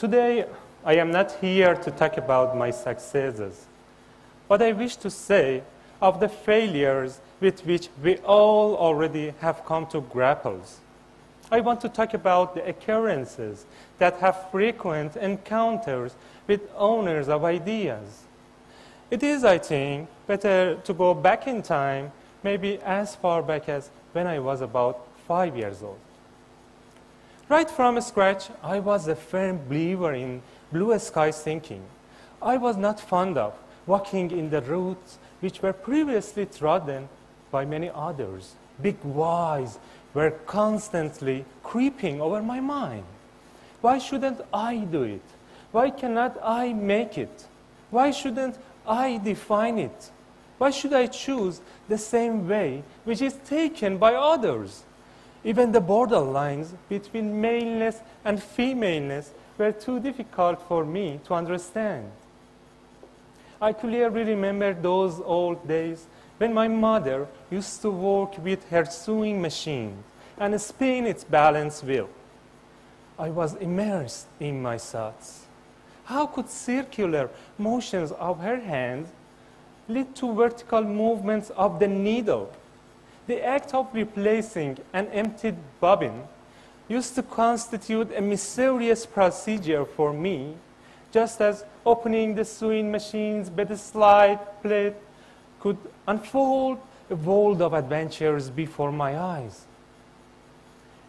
Today, I am not here to talk about my successes, but I wish to say of the failures with which we all already have come to grapple. I want to talk about the occurrences that have frequent encounters with owners of ideas. It is, I think, better to go back in time, maybe as far back as when I was about 5 years old. Right from scratch, I was a firm believer in blue sky thinking. I was not fond of walking in the routes which were previously trodden by many others. Big whys were constantly creeping over my mind. Why shouldn't I do it? Why cannot I make it? Why shouldn't I define it? Why should I choose the same way which is taken by others? Even the borderlines between maleness and femaleness were too difficult for me to understand. I clearly remember those old days when my mother used to work with her sewing machine and spin its balance wheel. I was immersed in my thoughts. How could circular motions of her hands lead to vertical movements of the needle? The act of replacing an emptied bobbin used to constitute a mysterious procedure for me, just as opening the sewing machine's bedside plate could unfold a world of adventures before my eyes.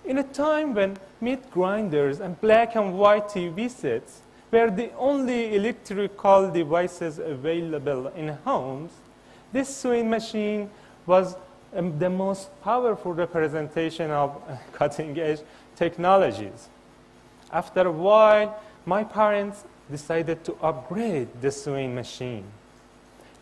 In a time when meat grinders and black and white TV sets were the only electrical devices available in homes, this sewing machine was the most powerful representation of cutting-edge technologies. After a while, my parents decided to upgrade the sewing machine.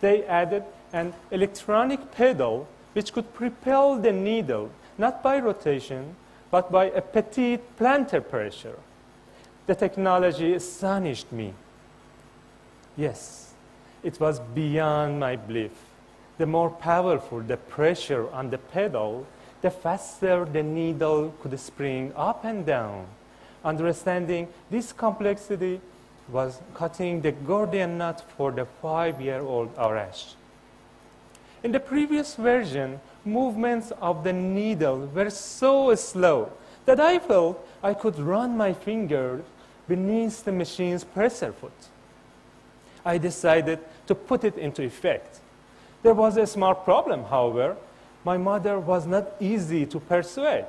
They added an electronic pedal which could propel the needle not by rotation, but by a petite plantar pressure. The technology astonished me. Yes, it was beyond my belief. The more powerful the pressure on the pedal, the faster the needle could spring up and down. Understanding this complexity was cutting the Gordian knot for the 5-year-old Arash. In the previous version, movements of the needle were so slow that I felt I could run my fingers beneath the machine's pressure foot. I decided to put it into effect. There was a small problem, however. My mother was not easy to persuade.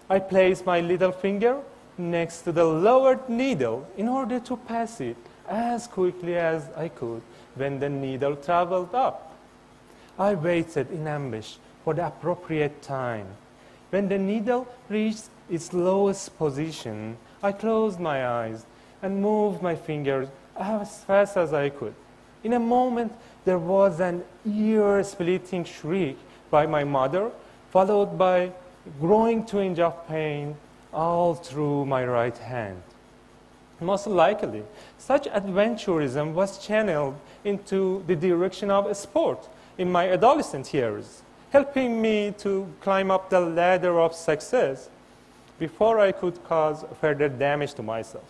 I placed my little finger next to the lowered needle in order to pass it as quickly as I could when the needle traveled up. I waited in ambush for the appropriate time. When the needle reached its lowest position, I closed my eyes and moved my fingers as fast as I could. In a moment, there was an ear-splitting shriek by my mother, followed by a growing twinge of pain all through my right hand. Most likely, such adventurism was channeled into the direction of sport in my adolescent years, helping me to climb up the ladder of success before I could cause further damage to myself.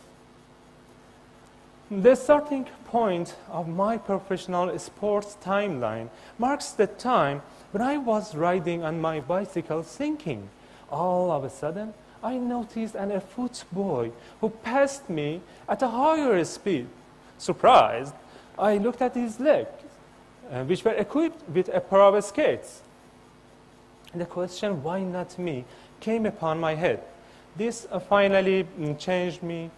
The starting point of my professional sports timeline marks the time when I was riding on my bicycle thinking. All of a sudden, I noticed a footboy who passed me at a higher speed. Surprised, I looked at his legs, which were equipped with a pair of skates. The question, why not me, came upon my head. This finally changed me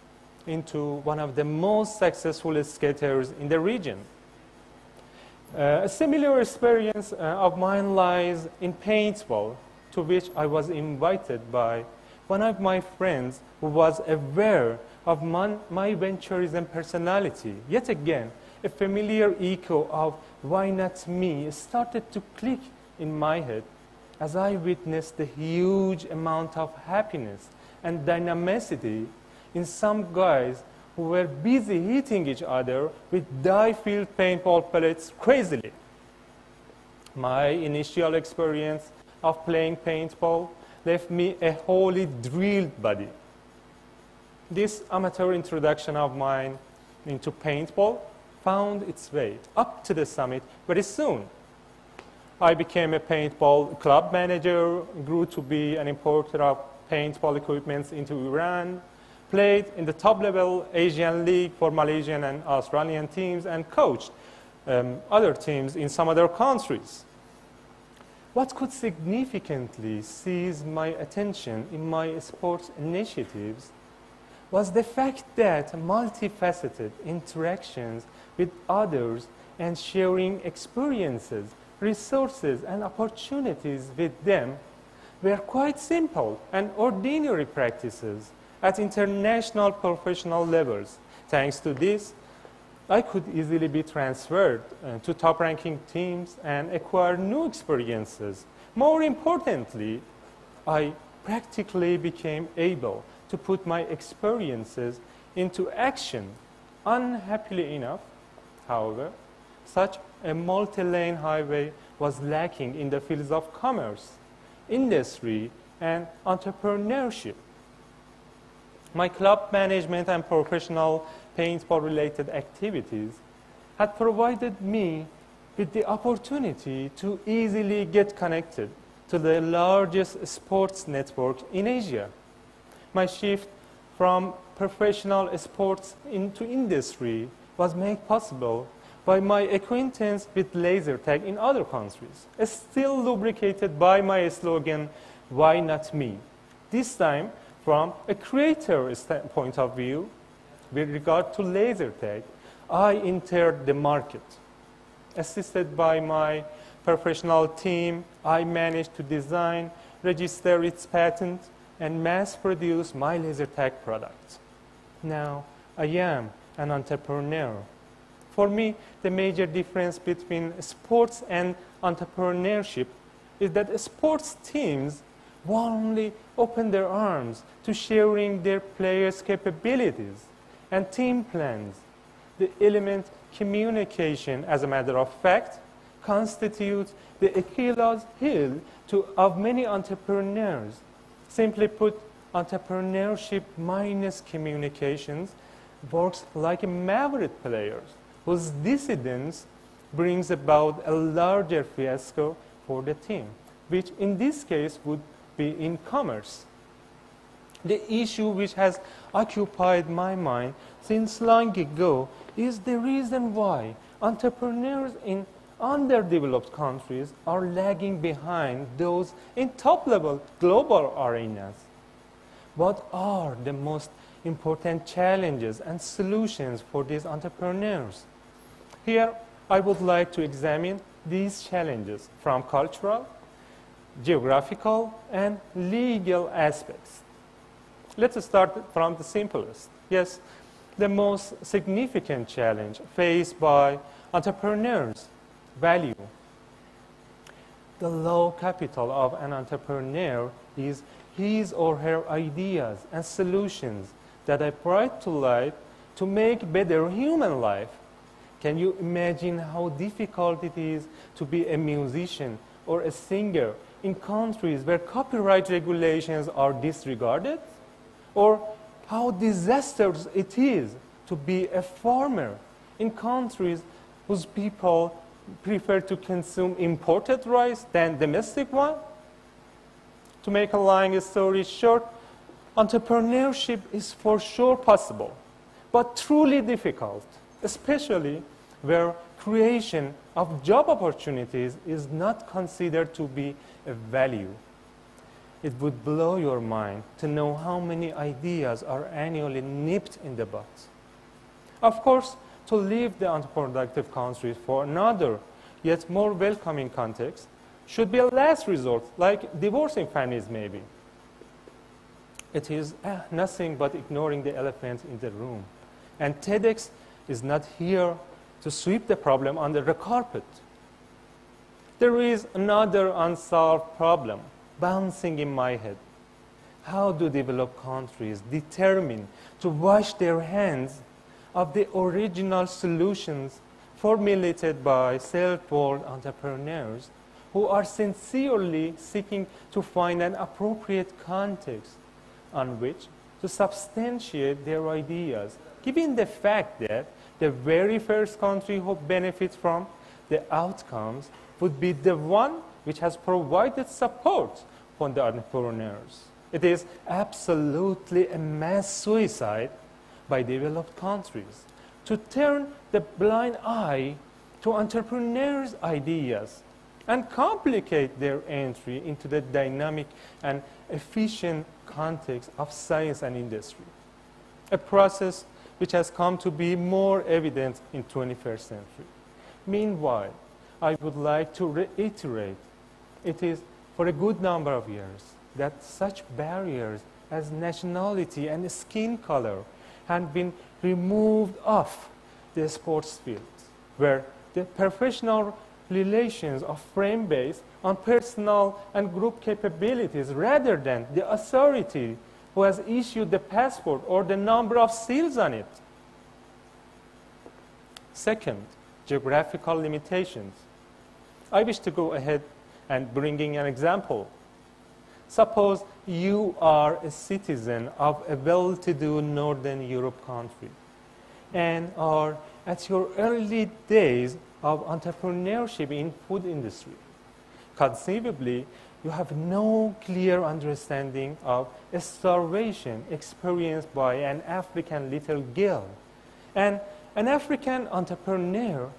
into one of the most successful skaters in the region. A similar experience of mine lies in paintball, to which I was invited by one of my friends who was aware of my venturism personality. Yet again, a familiar echo of why not me started to click in my head as I witnessed the huge amount of happiness and dynamicity in some guys who were busy hitting each other with dye-filled paintball pellets crazily. My initial experience of playing paintball left me a wholly drilled body. this amateur introduction of mine into paintball found its way up to the summit very soon. I became a paintball club manager, grew to be an importer of paintball equipment into Iran, played in the top-level Asian League for Malaysian and Australian teams, and coached other teams in some other countries. What could significantly seize my attention in my sports initiatives was the fact that multifaceted interactions with others and sharing experiences, resources, and opportunities with them were quite simple and ordinary practices at international professional levels. Thanks to this, I could easily be transferred to top-ranking teams and acquire new experiences. More importantly, I practically became able to put my experiences into action. Unhappily enough, however, such a multi-lane highway was lacking in the fields of commerce, industry, and entrepreneurship. My club management and professional paintball-related activities had provided me with the opportunity to easily get connected to the largest sports network in Asia. My shift from professional sports into industry was made possible by my acquaintance with laser tag in other countries, still lubricated by my slogan, "Why not me?" This time, from a creator point of view, with regard to laser tag, I entered the market. Assisted by my professional team, I managed to design, register its patent, and mass-produce my laser tag product. Now, I am an entrepreneur. For me, the major difference between sports and entrepreneurship is that sports teams warmly open their arms to sharing their players' capabilities and team plans. The element communication, as a matter of fact, constitutes the Achilles heel of many entrepreneurs. Simply put, entrepreneurship minus communications works like a maverick player whose dissidence brings about a larger fiasco for the team, which in this case would be in commerce. The issue which has occupied my mind since long ago is the reason why entrepreneurs in underdeveloped countries are lagging behind those in top-level global arenas. What are the most important challenges and solutions for these entrepreneurs? Here, I would like to examine these challenges from cultural, geographical, and legal aspects. Let's start from the simplest. Yes, the most significant challenge faced by entrepreneurs: value. The low capital of an entrepreneur is his or her ideas and solutions that are brought to light to make better human life. Can you imagine how difficult it is to be a musician or a singer in countries where copyright regulations are disregarded? Or how disastrous it is to be a farmer in countries whose people prefer to consume imported rice than domestic one? To make a long story short, entrepreneurship is for sure possible, but truly difficult, especially where creation of job opportunities is not considered to be a value. It would blow your mind to know how many ideas are annually nipped in the bud. Of course, to leave the unproductive countries for another, yet more welcoming context, should be a last resort, like divorcing families maybe. It is nothing but ignoring the elephant in the room. And TEDx is not here to sweep the problem under the carpet. There is another unsolved problem bouncing in my head. How do developed countries determine to wash their hands of the original solutions formulated by self-willed entrepreneurs who are sincerely seeking to find an appropriate context on which to substantiate their ideas, given the fact that the very first country who benefits from the outcomes would be the one which has provided support for the entrepreneurs. It is absolutely a mass suicide by developed countries to turn the blind eye to entrepreneurs' ideas and complicate their entry into the dynamic and efficient context of science and industry, a process which has come to be more evident in 21st century. Meanwhile, I would like to reiterate, it is for a good number of years that such barriers as nationality and skin color have been removed off the sports field, where the professional relations are frame-based on personal and group capabilities rather than the authority who has issued the passport or the number of seals on it. Second, geographical limitations. I wish to go ahead and bring in an example. Suppose you are a citizen of a well-to-do Northern Europe country and are at your early days of entrepreneurship in food industry. Conceivably, you have no clear understanding of a starvation experienced by an African little girl. And an African entrepreneur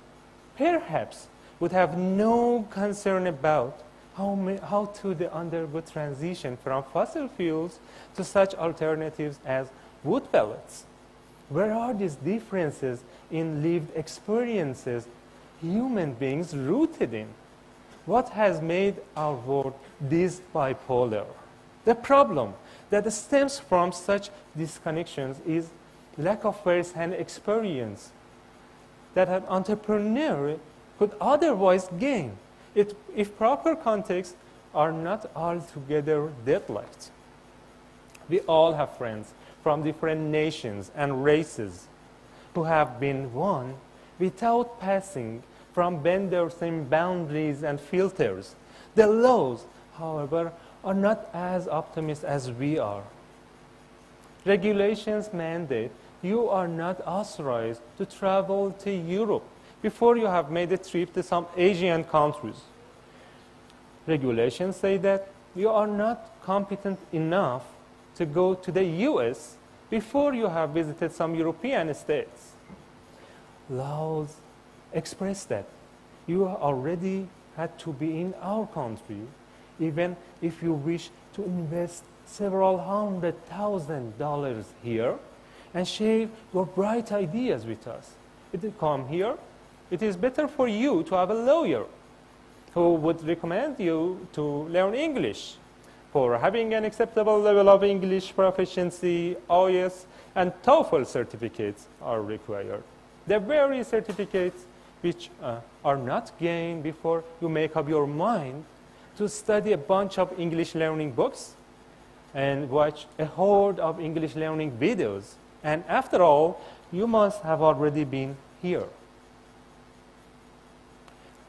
perhaps would have no concern about how to undergo transition from fossil fuels to such alternatives as wood pellets. Where are these differences in lived experiences human beings rooted in? What has made our world this bipolar? The problem that stems from such disconnections is lack of first-hand experience that an entrepreneur could otherwise gain if proper contexts are not altogether deadlocked. We all have friends from different nations and races who have been won without passing from benders in boundaries and filters. The laws, however, are not as optimistic as we are. Regulations mandate you are not authorized to travel to Europe before you have made a trip to some Asian countries. Regulations say that you are not competent enough to go to the US before you have visited some European states. Laws express that you already had to be in our country, even if you wish to invest several $100,000 here and share your bright ideas with us. If you come here, it is better for you to have a lawyer who would recommend you to learn English. For having an acceptable level of English proficiency, IELTS and TOEFL certificates are required. The very certificates which are not gained before you make up your mind to study a bunch of English learning books and watch a horde of English learning videos. And after all, you must have already been here.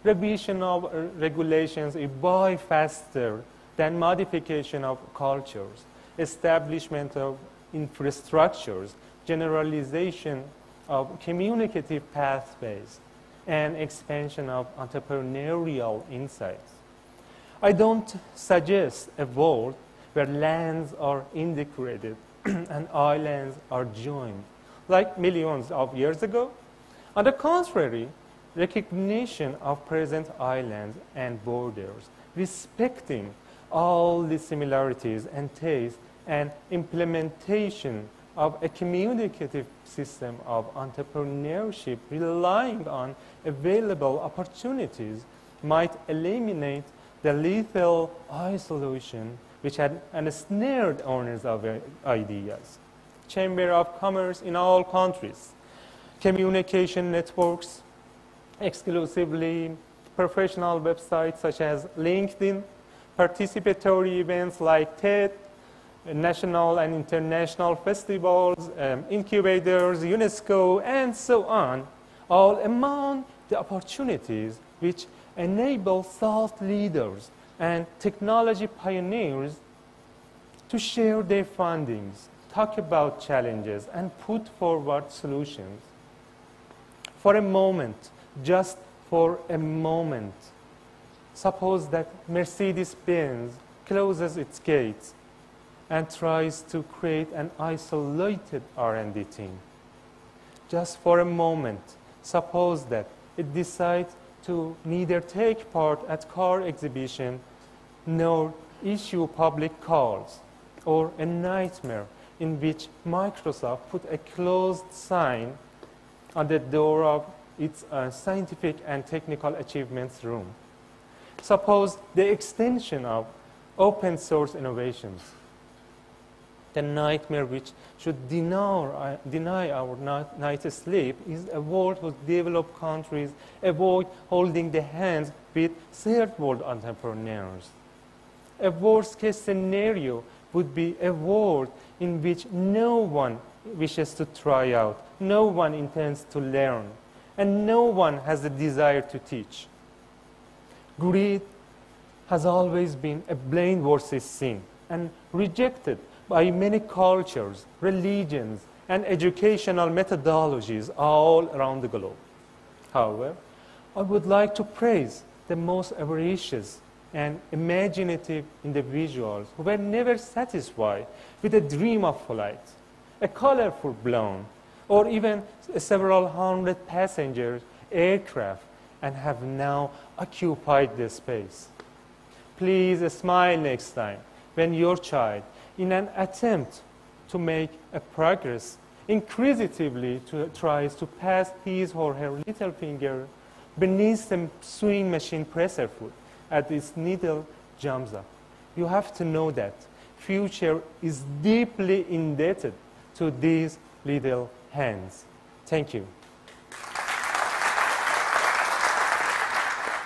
Revision of regulations evolve faster than modification of cultures, establishment of infrastructures, generalization of communicative pathways, and expansion of entrepreneurial insights. I don't suggest a world where lands are integrated and islands are joined, like millions of years ago. On the contrary, recognition of present islands and borders, respecting all the similarities and tastes, and implementation of a communicative system of entrepreneurship relying on available opportunities might eliminate the lethal isolation which had ensnared owners of ideas. Chamber of Commerce in all countries, communication networks, exclusively professional websites such as LinkedIn, participatory events like TED, national and international festivals, incubators, UNESCO, and so on, all among the opportunities which enable thought leaders and technology pioneers to share their findings, talk about challenges and put forward solutions. For a moment, just for a moment, suppose that Mercedes-Benz closes its gates and tries to create an isolated R&D team. Just for a moment, suppose that it decides to neither take part at car exhibition nor issue public calls, or a nightmare in which Microsoft put a closed sign on the door of its scientific and technical achievements room. Suppose the extension of open source innovations. The nightmare which should deny our night's sleep is a world whose developed countries avoid holding the hands with third world entrepreneurs. A worst case scenario would be a world in which no one wishes to try out, no one intends to learn, and no one has the desire to teach. Greed has always been a blameworthy sin and rejected by many cultures, religions, and educational methodologies all around the globe. However, I would like to praise the most avaricious and imaginative individuals who were never satisfied with a dream of flight, a colorful balloon, or even several hundred passengers aircraft, and have now occupied this space. Please smile next time when your child, in an attempt to make a progress, inquisitively tries to pass his or her little finger beneath the sewing machine presser foot as its needle jumps up. You have to know that future is deeply indebted to these little hands. Thank you.